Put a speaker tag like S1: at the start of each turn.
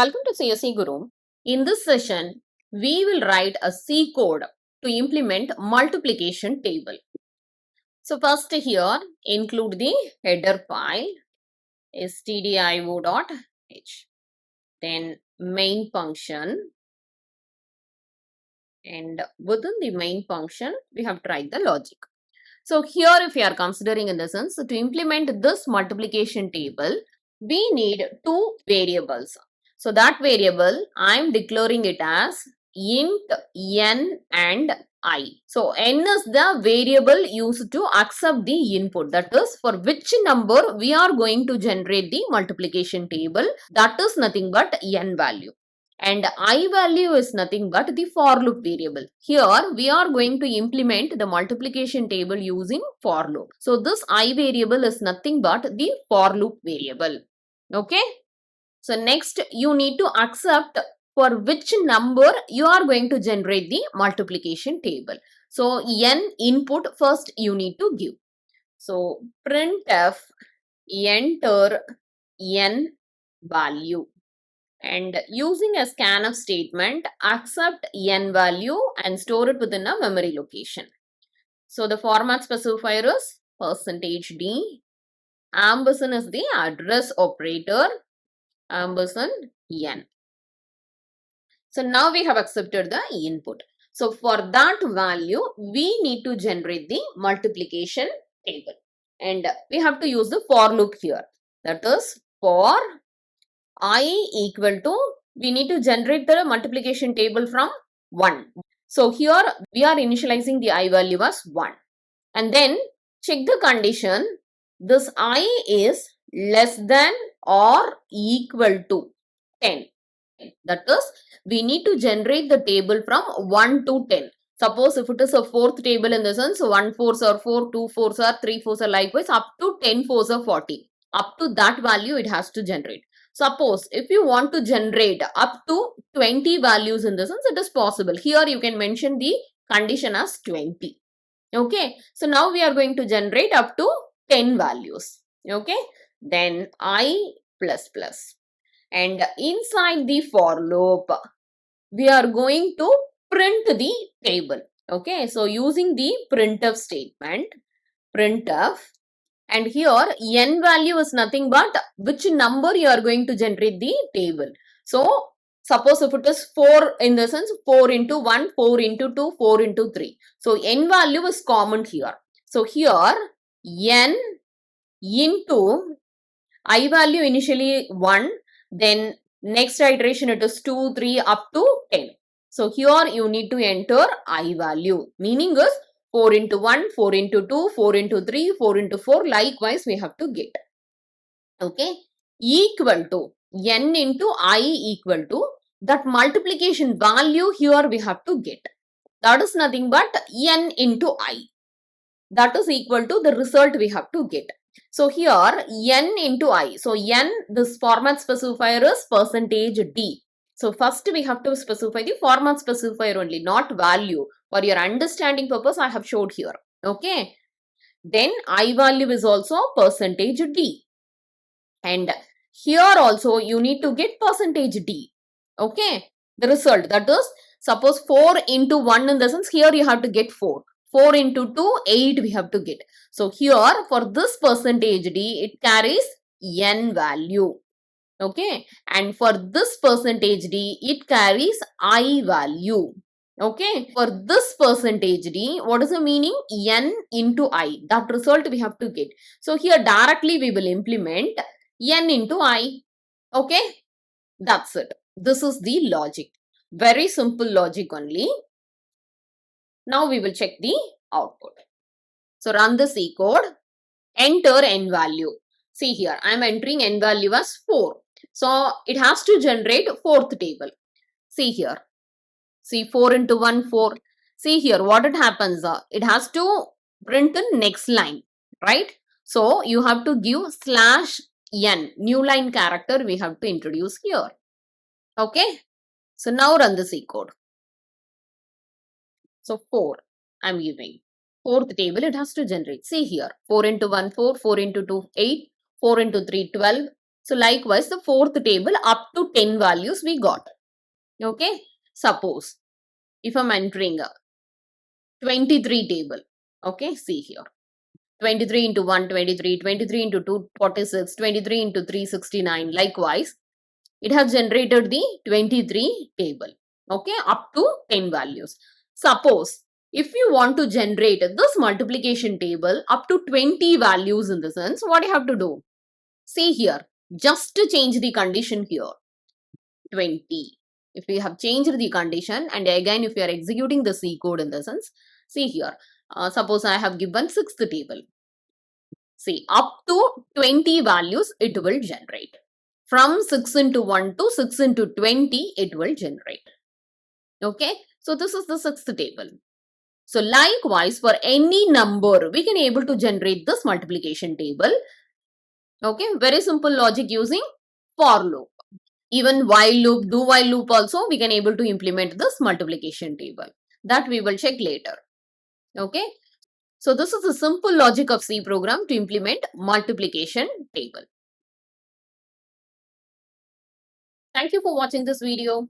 S1: Welcome to cseguru. In this session, we will write a C code to implement multiplication table. So first here, include the header file stdio.h. Then main function, and within the main function, we have to write the logic. So here, if we are considering in the sense, to implement this multiplication table, we need two variables. So that variable, I am declaring it as int n and I. So n is the variable used to accept the input. That is, for which number we are going to generate the multiplication table. That is nothing but n value. And I value is nothing but the for loop variable. Here we are going to implement the multiplication table using for loop. So this I variable is nothing but the for loop variable. Okay. So next you need to accept for which number you are going to generate the multiplication table. So n input first you need to give. So printf enter n value. And using a scanf statement, accept n value and store it within a memory location. So the format specifier is %d, ampersand is the address operator, ampersand n. So now we have accepted the input. So for that value, we need to generate the multiplication table. And we have to use the for loop here. That is for I equal to, we need to generate the multiplication table from 1. So here we are initializing the I value as 1. And then check the condition, this I is less than or equal to 10. That is, we need to generate the table from 1 to 10. Suppose if it is a fourth table in the sense, 1 fours are 4, 2 fours are 3 fours are likewise, up to 10 fours are 40. Up to that value it has to generate. Suppose if you want to generate up to 20 values in the sense, it is possible. Here you can mention the condition as 20. Okay. So now we are going to generate up to 10 values. Okay. Then I plus plus. And inside the for loop, we are going to print the table. Okay. So using the printf statement, printf. And here n value is nothing but which number you are going to generate the table. So suppose if it is 4 in the sense 4 into 1, 4 into 2, 4 into 3. So n value is common here. So here n into I value initially 1, then next iteration it is 2, 3 up to 10. So here you need to enter I value, meaning is 4 into 1, 4 into 2, 4 into 3, 4 into 4. Likewise, we have to get. Okay. Equal to n into I equal to that multiplication value here we have to get. That is nothing but n into I. That is equal to the result we have to get. So here n into I. So n, this format specifier is %d. So first we have to specify the format specifier only, not value. For your understanding purpose, I have showed here. Okay. Then I value is also %d. And here also you need to get %d. Okay. The result, that is, suppose 4 into 1 in the sense, here you have to get 4. 4 into 2, 8 we have to get. So here for this %d, it carries n value. Okay. And for this %d, it carries I value. Okay. For this %d, what is the meaning? N into I. That result we have to get. So here directly we will implement n into I. Okay. That's it. This is the logic. Very simple logic only. Now we will check the output. So run the C code. Enter n value. See here, I am entering n value as 4. So it has to generate fourth table. See here. See 4 into 1, 4. See here what it happens. It has to print the next line. Right? So you have to give /n. New line character we have to introduce here. Okay. So now run the C code. So 4 I am giving. Fourth table it has to generate. See here. 4 into 1, 4. 4 into 2, 8. 4 into 3, 12. So likewise, the fourth table up to 10 values we got. Okay. Suppose if I'm entering a 23 table. Okay. See here. 23 into 1, 23, 23 into 2, 46, 23 into 3, 69. Likewise, it has generated the 23 table. Okay. Up to 10 values. Suppose if you want to generate this multiplication table up to 20 values in the sense, what you have to do? See here, just to change the condition here, 20. If we have changed the condition and again if we are executing the C code in the sense, see here, suppose I have given 6th table. See, up to 20 values it will generate. From 6 into 1 to 6 into 20 it will generate. Okay, so this is the 6th table. So likewise, for any number, we can able to generate this multiplication table. Okay, very simple logic using for loop. Even while loop, do while loop also, we can able to implement this multiplication table. That we will check later. Okay, so this is the simple logic of C program to implement multiplication table. Thank you for watching this video.